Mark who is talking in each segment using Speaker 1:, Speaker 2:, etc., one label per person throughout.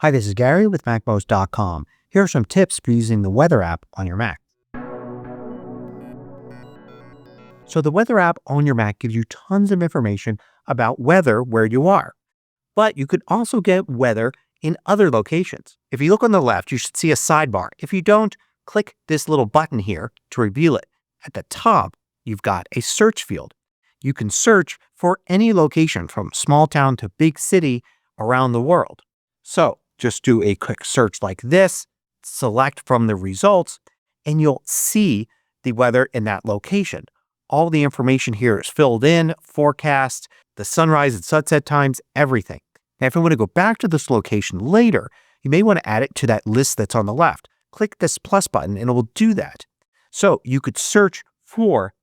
Speaker 1: Hi, this is Gary with MACMOST.com. Here are some tips for using the Weather app on your Mac. So the Weather app on your Mac gives you tons of information about weather where you are. But you could also get weather in other locations. If you look on the left, you should see a sidebar. If you don't, click this little button here to reveal it. At the top, you've got a search field. You can search for any location from small town to big city around the world. So just do a quick search like this, select from the results, and you'll see the weather in that location. All the information here is filled in, forecast, the sunrise and sunset times, everything. Now, if you want to go back to this location later, you may want to add it to that list that's on the left. Click this plus button and it will do that. So you could search for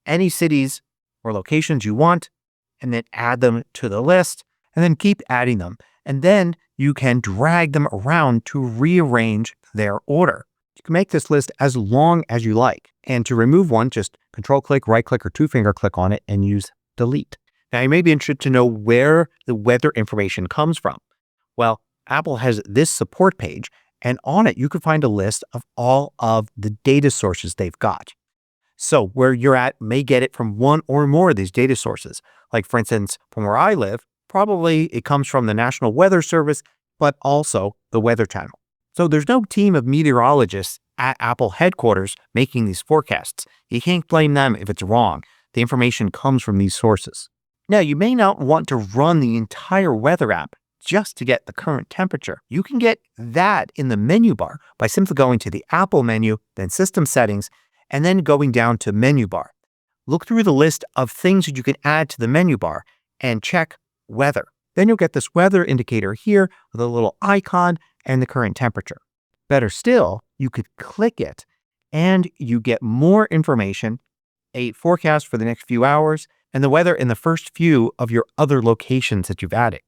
Speaker 1: any cities or locations you want and then add them to the list and then keep adding them. And then you can drag them around to rearrange their order. You can make this list as long as you like. And to remove one, just Control-click, right-click, or two-finger click on it and use Delete. Now, you may be interested to know where the weather information comes from. Well, Apple has this support page, and on it, you can find a list of all of the data sources they've got. So where you're at may get it from one or more of these data sources. Like, for instance, from where I live, probably it comes from the National Weather Service, but also the Weather Channel. So there's no team of meteorologists at Apple headquarters making these forecasts. You can't blame them if it's wrong. The information comes from these sources. Now, you may not want to run the entire weather app just to get the current temperature. You can get that in the menu bar by simply going to the Apple menu, then System Settings, and then going down to Menu Bar. Look through the list of things that you can add to the menu bar and check Weather. Then you'll get this weather indicator here with a little icon and the current temperature. Better still, you could click it and you get more information, a forecast for the next few hours, and the weather in the first few of your other locations that you've added.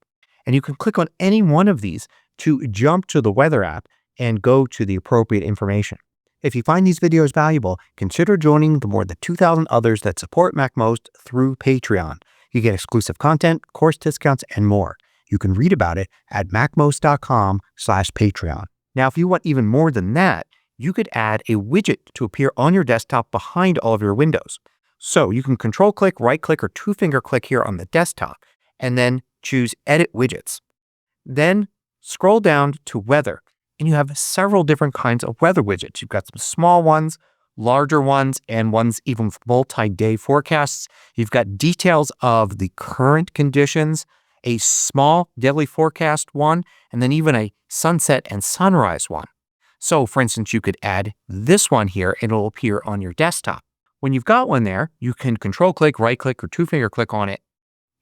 Speaker 1: And you can click on any one of these to jump to the weather app and go to the appropriate information. If you find these videos valuable, consider joining the more than 2,000 others that support MACMOST through Patreon. You get exclusive content, course discounts, and more. You can read about it at macmost.com/Patreon. Now, if you want even more than that, you could add a widget to appear on your desktop behind all of your windows. So you can Control-click, right-click, or two-finger click here on the desktop, and then choose Edit Widgets. Then scroll down to Weather, and you have several different kinds of weather widgets. You've got some small ones, larger ones, and ones even with multi-day forecasts. You've got details of the current conditions, a small daily forecast one, and then even a sunset and sunrise one. So, for instance, you could add this one here, and it'll appear on your desktop. When you've got one there, you can Control-click, right-click, or two-finger click on it,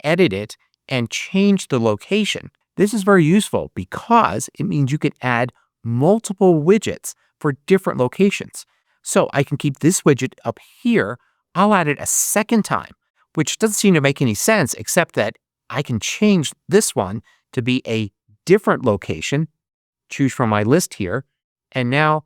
Speaker 1: edit it, and change the location. This is very useful because it means you can add multiple widgets for different locations. So I can keep this widget up here. I'll add it a second time, which doesn't seem to make any sense, except that I can change this one to be a different location, choose from my list here, and now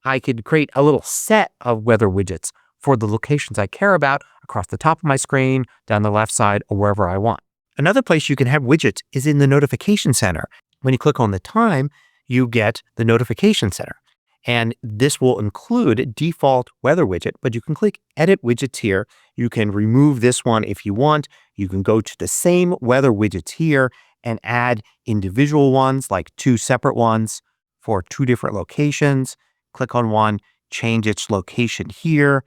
Speaker 1: I could create a little set of weather widgets for the locations I care about across the top of my screen, down the left side, or wherever I want. Another place you can have widgets is in the Notification Center. When you click on the time, you get the Notification Center. And this will include default weather widget, but you can click Edit Widgets here. You can remove this one if you want. You can go to the same weather widgets here and add individual ones, like two separate ones for two different locations. Click on one, change its location here,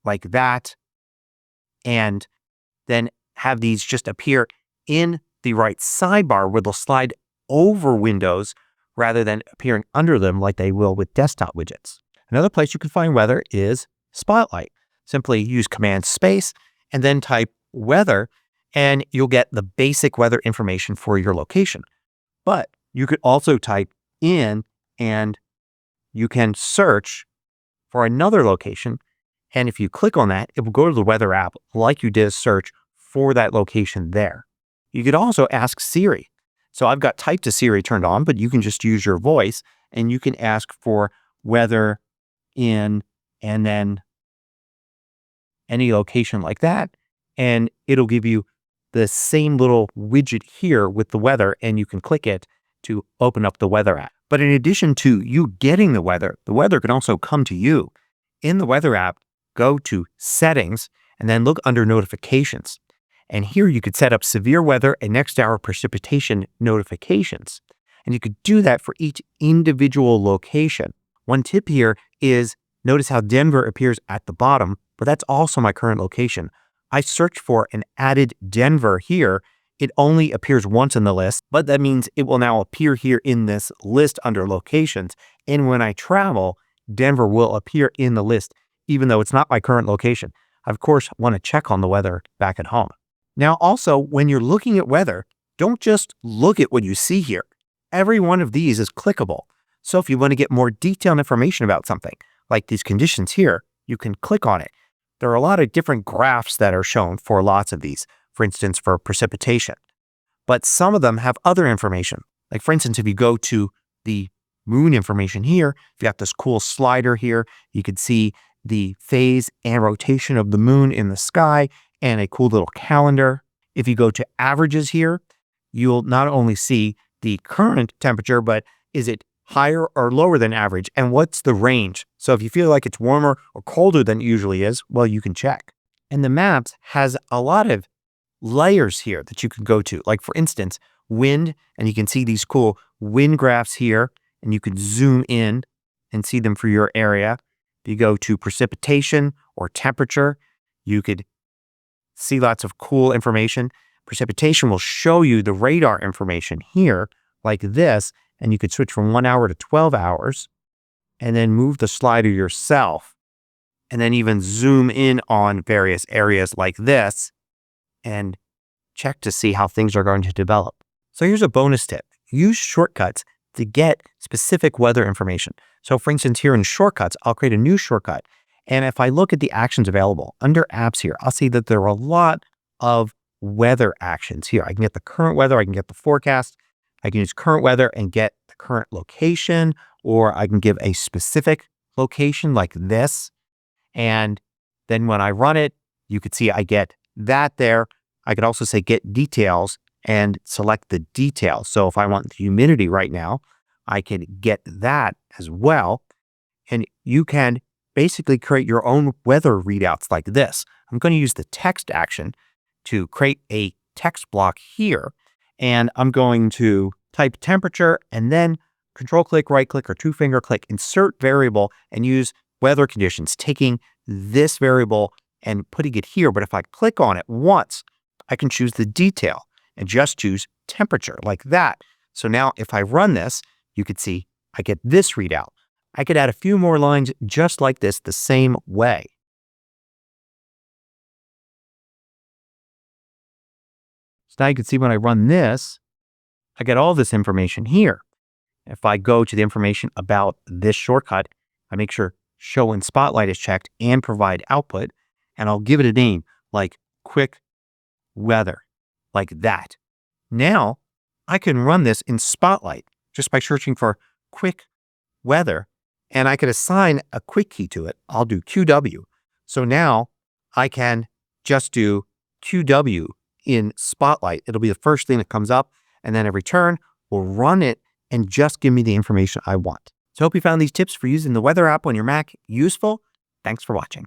Speaker 1: like that, and then have these just appear in the right sidebar where they'll slide over windows rather than appearing under them like they will with desktop widgets. Another place you can find weather is Spotlight. Simply use Command Space and then type weather, and you'll get the basic weather information for your location. But you could also type in and you can search for another location. And if you click on that, it will go to the weather app like you did a search for that location there. You could also ask Siri. So I've got Type to Siri turned on, but you can just use your voice and you can ask for weather in and then any location like that. And it'll give you the same little widget here with the weather, and you can click it to open up the weather app. But in addition to you getting the weather can also come to you. In the weather app, go to Settings and then look under Notifications. And here you could set up severe weather and next hour precipitation notifications. And you could do that for each individual location. One tip here is notice how Denver appears at the bottom, but that's also my current location. I searched for and added Denver here. It only appears once in the list, but that means it will now appear here in this list under locations. And when I travel, Denver will appear in the list, even though it's not my current location. I, of course, want to check on the weather back at home. Now, also, when you're looking at weather, don't just look at what you see here. Every one of these is clickable. So if you want to get more detailed information about something, like these conditions here, you can click on it. There are a lot of different graphs that are shown for lots of these, for instance, for precipitation. But some of them have other information. Like, for instance, if you go to the moon information here, you've got this cool slider here. You could see the phase and rotation of the moon in the sky and a cool little calendar. If you go to averages here, you'll not only see the current temperature, but is it higher or lower than average? And what's the range? So if you feel like it's warmer or colder than it usually is, well, you can check. And the maps has a lot of layers here that you can go to. Like, for instance, wind, and you can see these cool wind graphs here, and you can zoom in and see them for your area. If you go to precipitation or temperature, you could see lots of cool information. Precipitation will show you the radar information here like this, and you could switch from 1 hour to 12 hours and then move the slider yourself and then even zoom in on various areas like this and check to see how things are going to develop. So here's a bonus tip. Use shortcuts to get specific weather information. So for instance, here in shortcuts, I'll create a new shortcut. And if I look at the actions available under apps here, I'll see that there are a lot of weather actions here. I can get the current weather, I can get the forecast, I can use current weather and get the current location, or I can give a specific location like this. And then when I run it, you could see I get that there. I could also say get details and select the details. So if I want the humidity right now, I can get that as well. And you can basically create your own weather readouts like this. I'm going to use the text action to create a text block here. And I'm going to type temperature and then control click, right click, or two finger click, insert variable, and use weather conditions, taking this variable and putting it here. But if I click on it once, I can choose the detail and just choose temperature like that. So now if I run this, you could see I get this readout. I could add a few more lines just like this the same way. So now you can see when I run this, I get all this information here. If I go to the information about this shortcut, I make sure Show in Spotlight is checked and Provide Output, and I'll give it a name like Quick Weather, like that. Now, I can run this in Spotlight just by searching for Quick Weather, and I could assign a quick key to it. I'll do QW. So now I can just do QW in Spotlight. It'll be the first thing that comes up, and then a return will run it and just give me the information I want. So I hope you found these tips for using the weather app on your Mac useful. Thanks for watching.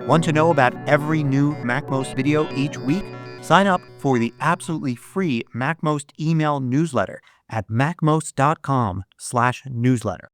Speaker 1: Want to know about every new MACMOST video each week? Sign up for the absolutely free MACMOST email newsletter at macmost.com/newsletter.